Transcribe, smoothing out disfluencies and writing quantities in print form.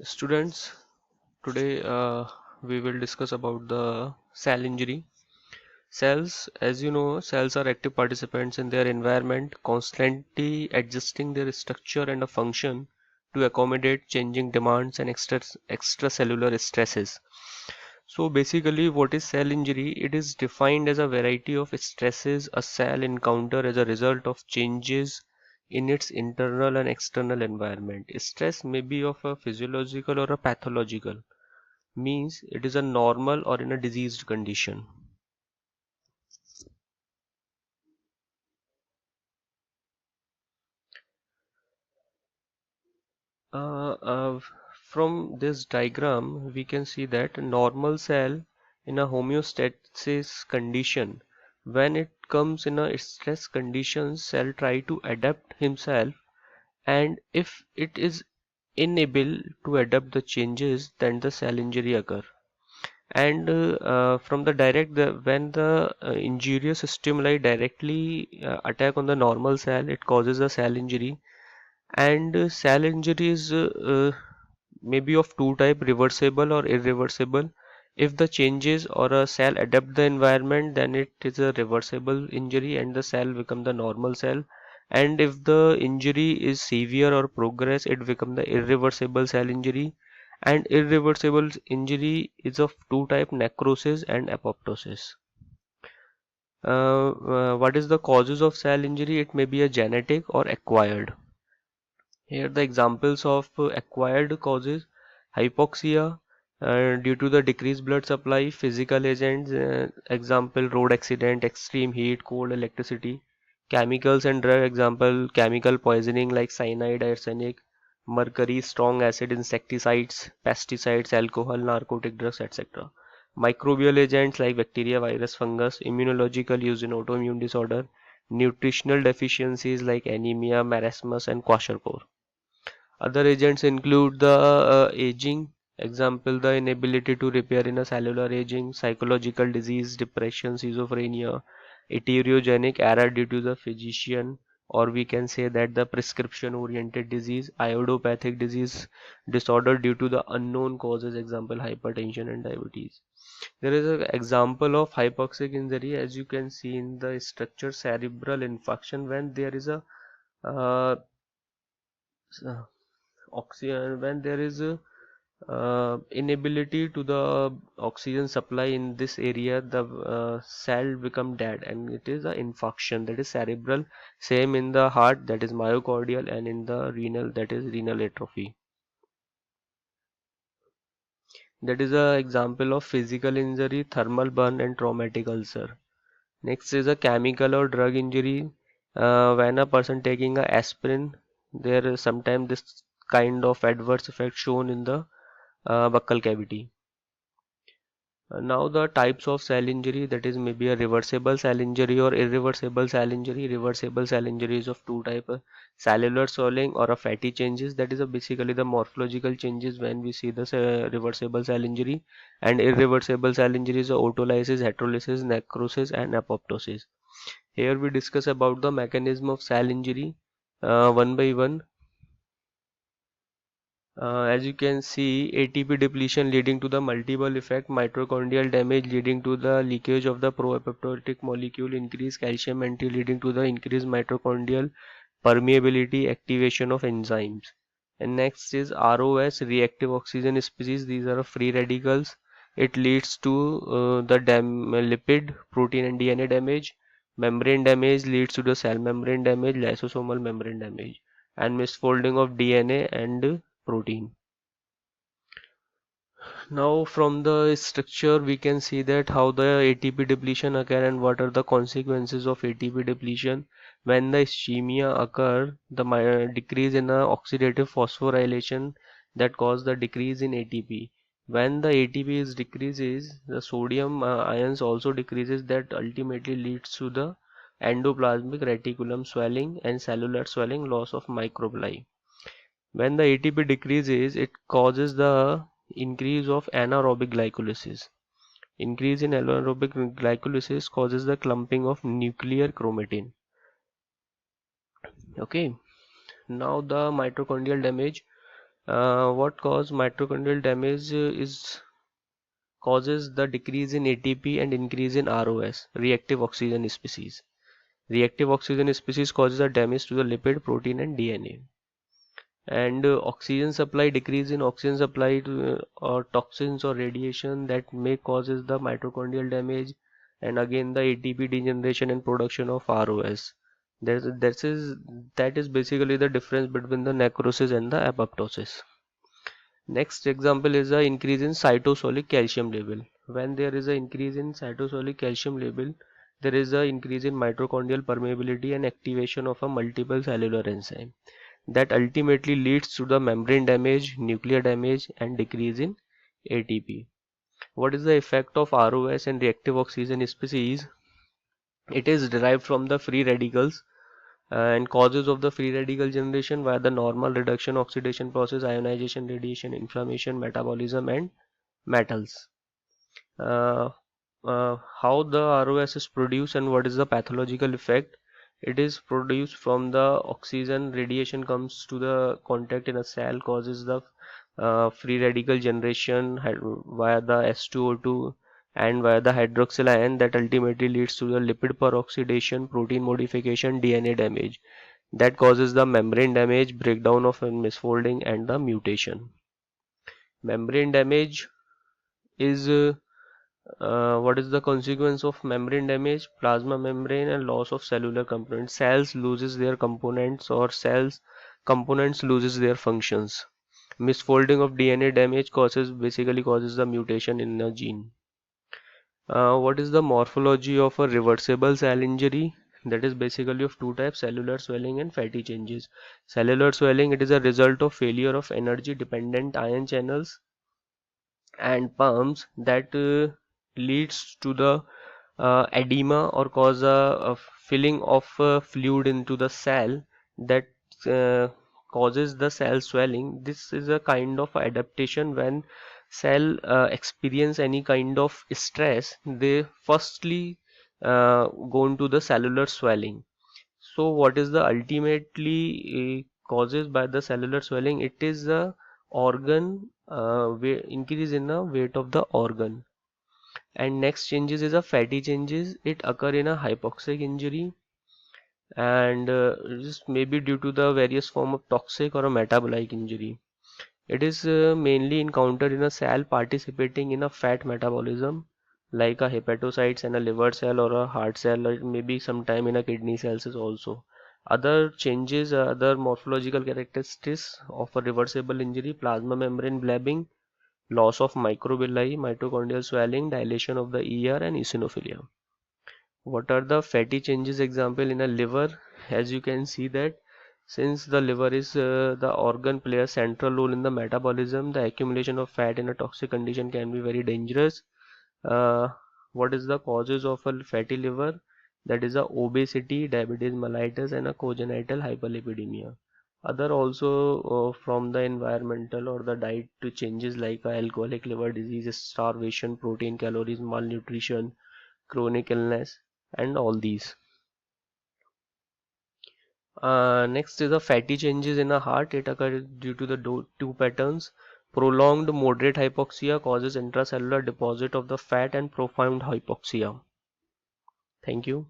Students, today we will discuss about the cell injury. Cells, as you know, cells are active participants in their environment, constantly adjusting their structure and a function to accommodate changing demands and extracellular stresses. So basically, what is cell injury? It is defined as a variety of stresses a cell encounter as a result of changes in its internal and external environment. Stress may be of a physiological or a pathological, means it is a normal or in a diseased condition. Uh, uh, from this diagram, we can see that normal cell in a homeostasis condition, when it comes in a stress condition, cell try to adapt himself, and if it is unable to adapt the changes, then the cell injury occur. And from the when the injurious stimuli directly attack on the normal cell, it causes a cell injury. And cell injuries may be of two type, reversible or irreversible. If the changes or a cell adapt the environment, then it is a reversible injury and the cell become the normal cell. And if the injury is severe or progress, it become the irreversible cell injury. And irreversible injury is of two type, necrosis and apoptosis. What is the causes of cell injury? It may be a genetic or acquired. Here the examples of acquired causes: hypoxia due to the decreased blood supply, physical agents, example road accident, extreme heat, cold, electricity; chemicals and drug, example chemical poisoning like cyanide, arsenic, mercury, strong acid, insecticides, pesticides, alcohol, narcotic drugs, etc. Microbial agents like bacteria, virus, fungus; immunological use in autoimmune disorder; nutritional deficiencies like anemia, marasmus, and kwashiorkor. Other agents include the aging, example the inability to repair in a cellular aging; psychological disease, depression, schizophrenia; etiorogenic error due to the physician, or we can say that the prescription oriented disease; idiopathic disease disorder due to the unknown causes, example hypertension and diabetes. There is an example of hypoxic injury, as you can see in the structure cerebral infarction, when there is a uh, oxygen, when there is a inability to the oxygen supply in this area, the cell become dead and it is a infarction, that is cerebral. Same in the heart, that is myocardial, and in the renal, that is renal atrophy. That is a example of physical injury, thermal burn and traumatic ulcer. Next is a chemical or drug injury. When a person taking a aspirin, there is sometimes this kind of adverse effect shown in the buccal cavity. Now the types of cell injury, that is maybe a reversible cell injury or irreversible cell injury. Reversible cell injury is of two type: cellular swelling or a fatty changes, that is basically the morphological changes when we see the reversible cell injury. And irreversible cell injury is autolysis, heterolysis, necrosis and apoptosis. Here we discuss about the mechanism of cell injury one by one. As you can see, ATP depletion leading to the multiple effect: mitochondrial damage leading to the leakage of the pro-apoptotic molecule, increased calcium entry leading to the increased mitochondrial permeability, activation of enzymes. And next is ROS, reactive oxygen species. These are free radicals. It leads to the lipid, protein and DNA damage. Membrane damage leads to the cell membrane damage, lysosomal membrane damage, and misfolding of DNA and protein. Now from the structure we can see that how the ATP depletion occur and what are the consequences of ATP depletion. When the ischemia occur, the decrease in the oxidative phosphorylation that cause the decrease in ATP. When the ATP is decreases, the sodium ions also decreases, that ultimately leads to the endoplasmic reticulum swelling and cellular swelling, loss of microvilli. When the ATP decreases, it causes the increase of anaerobic glycolysis. Increase in anaerobic glycolysis causes the clumping of nuclear chromatin. Okay, now the mitochondrial damage. What causes mitochondrial damage is causes the decrease in ATP and increase in ROS, reactive oxygen species. Reactive oxygen species causes a damage to the lipid, protein, and DNA. And oxygen supply, decrease in oxygen supply to or toxins or radiation that may causes the mitochondrial damage, and again the ATP degeneration and production of ROS. That is basically the difference between the necrosis and the apoptosis. Next example is a increase in cytosolic calcium level. When there is a increase in cytosolic calcium level, there is a increase in mitochondrial permeability and activation of a multiple cellular enzyme that ultimately leads to the membrane damage, nuclear damage, and decrease in ATP. What is the effect of ROS and reactive oxygen species? It is derived from the free radicals and causes of the free radical generation via the normal reduction oxidation process, ionization, radiation, inflammation, metabolism, and metals. Uh, how the ROS is produced and what is the pathological effect? It is produced from the oxygen radiation comes to the contact in a cell, causes the free radical generation via the S2O2 and via the hydroxyl ion that ultimately leads to the lipid peroxidation, protein modification, DNA damage that causes the membrane damage, breakdown of and misfolding, and the mutation. Membrane damage is what is the consequence of membrane damage? Plasma membrane and loss of cellular components. Cells loses their components or cells components loses their functions. Misfolding of DNA damage basically causes the mutation in a gene. What is the morphology of a reversible cell injury? That is basically of two types: cellular swelling and fatty changes. Cellular swelling, it is a result of failure of energy dependent ion channels and pumps that leads to the edema or cause a filling of fluid into the cell that uh, causes the cell swelling. This is a kind of adaptation. When cell experience any kind of stress, they firstly go into the cellular swelling. So what is the ultimately causes by the cellular swelling? It is the organ increase in the weight of the organ. And next changes is a fatty changes. It occur in a hypoxic injury, and this may be due to the various form of toxic or a metabolic injury. It is mainly encountered in a cell participating in a fat metabolism, like a hepatocytes and a liver cell or a heart cell, or maybe sometime in a kidney cells is also. Other changes, other morphological characteristics of a reversible injury: plasma membrane blabbing, loss of microvilli, mitochondrial swelling, dilation of the ER, and eosinophilia. What are the fatty changes example in a liver? As you can see that since the liver is the organ play a central role in the metabolism, the accumulation of fat in a toxic condition can be very dangerous. Uh, what is the causes of a fatty liver? That is a obesity, diabetes mellitus, and a congenital hyperlipidemia. Other also from the environmental or the diet to changes like alcoholic liver disease, starvation, protein, calories, malnutrition, chronic illness, and all these. Next is the fatty changes in the heart. It occurs due to the two patterns. Prolonged moderate hypoxia causes intracellular deposit of the fat and profound hypoxia. Thank you.